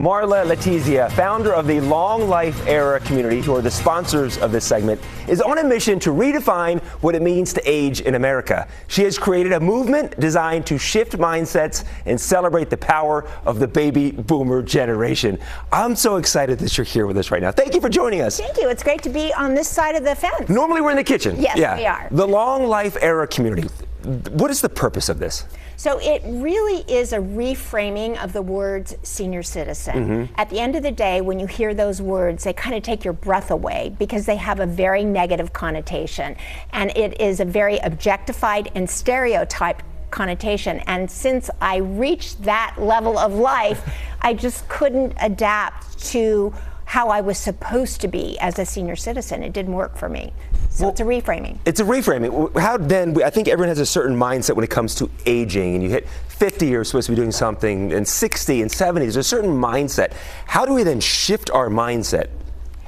Marla Letizia, founder of the Long Life Era community, who are the sponsors of this segment, is on a mission to redefine what it means to age in America. She has created a movement designed to shift mindsets and celebrate the power of the baby boomer generation. I'm so excited that you're here with us right now. Thank you for joining us. Thank you. It's great to be on this side of the fence. Normally we're in the kitchen. Yes, we are. The Long Life Era community. What is the purpose of this? So it really is a reframing of the words senior citizen. At the end of the day, when you hear those words, they kind of take your breath away because they have a very negative connotation. And it is a very objectified and stereotyped connotation. And since I reached that level of life, I just couldn't adapt to how I was supposed to be as a senior citizen. It didn't work for me. So it's a reframing. It's a reframing. How then, I think everyone has a certain mindset when it comes to aging, and you hit 50, you're supposed to be doing something, and 60 and 70, there's a certain mindset. How do we then shift our mindset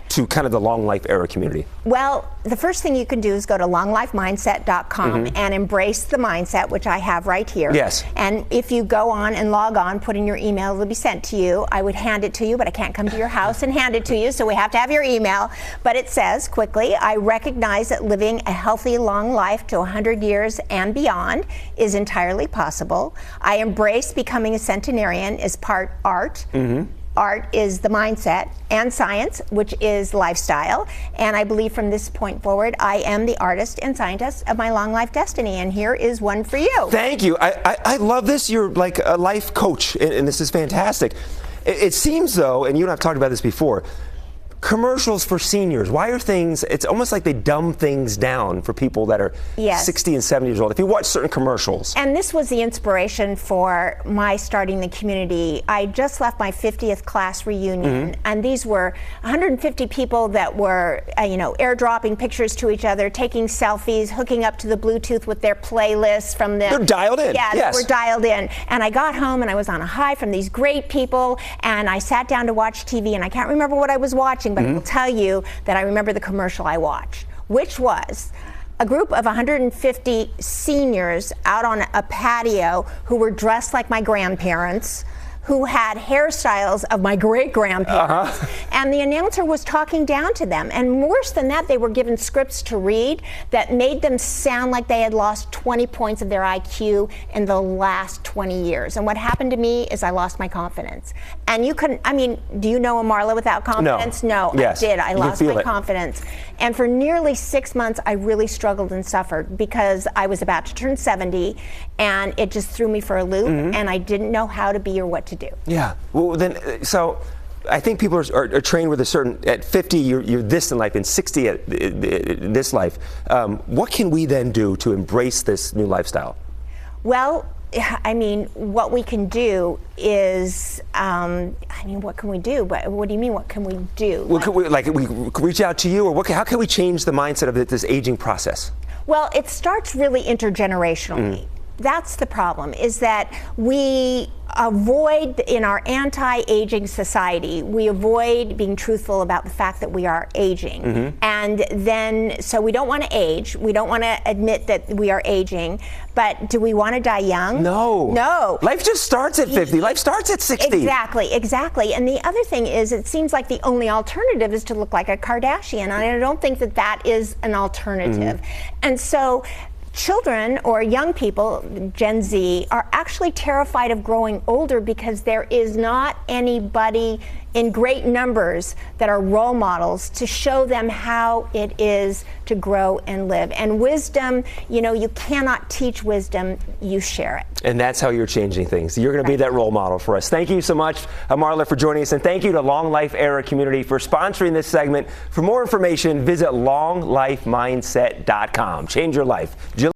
to kind of the Long Life Era community? Well, the first thing you can do is go to longlifemindset.com and embrace the mindset, which I have right here. Yes. And if you go on and log on, put in your email, it'll be sent to you. I would hand it to you, but I can't come to your house and hand it to you, so we have to have your email. But it says, quickly, I recognize that living a healthy, long life to 100 years and beyond is entirely possible. I embrace becoming a centenarian as part art. Art is the mindset, and science, which is lifestyle. And I believe from this point forward, I am the artist and scientist of my long life destiny. And here is one for you. Thank you. I love this. You're like a life coach, and this is fantastic. It seems, though, and you and I have talked about this before, commercials for seniors. Why are things, it's almost like they dumb things down for people that are 60 and 70 years old. If you watch certain commercials. And this was the inspiration for my starting the community. I just left my 50th class reunion, and these were 150 people that were, airdropping pictures to each other, taking selfies, hooking up to the Bluetooth with their playlists from the... They're dialed in. Yeah, yes. They were dialed in. And I got home and I was on a high from these great people, and I sat down to watch TV, and I can't remember what I was watching, but I will tell you that I remember the commercial I watched, which was a group of 150 seniors out on a patio who were dressed like my grandparents, who had hairstyles of my great-grandparents, and the announcer was talking down to them. And worse than that, they were given scripts to read that made them sound like they had lost 20 points of their IQ in the last 20 years. And what happened to me is I lost my confidence. And you couldn't, do you know a Marla without confidence? No, yes. I did. I lost my confidence. And for nearly 6 months, I really struggled and suffered because I was about to turn 70, and it just threw me for a loop, and I didn't know how to be or what to do. Yeah. Well, then, so I think people are trained with a certain, at 50, you're this in life, and 60 in this life. What can we then do to embrace this new lifestyle? Well, what we can do is, what can we do? But what do you mean, what can we do? Well, we reach out to you, or how can we change the mindset of this aging process? Well, it starts really intergenerationally. That's the problem, is that we avoid, in our anti-aging society, we avoid being truthful about the fact that we are aging. And then, so we don't want to age, we don't want to admit that we are aging, but do we want to die young? No. No. Life just starts at 50, life starts at 60. Exactly. And the other thing is, it seems like the only alternative is to look like a Kardashian, and I don't think that that is an alternative. And so, children or young people, Gen Z, are actually terrified of growing older because there is not anybody in great numbers that are role models to show them how it is to grow and live. And wisdom, you cannot teach wisdom, you share it. And that's how you're changing things. You're going to be that role model for us. Thank you so much, Marla, for joining us. And thank you to Long Life Era community for sponsoring this segment. For more information, visit longlifemindset.com. Change your life.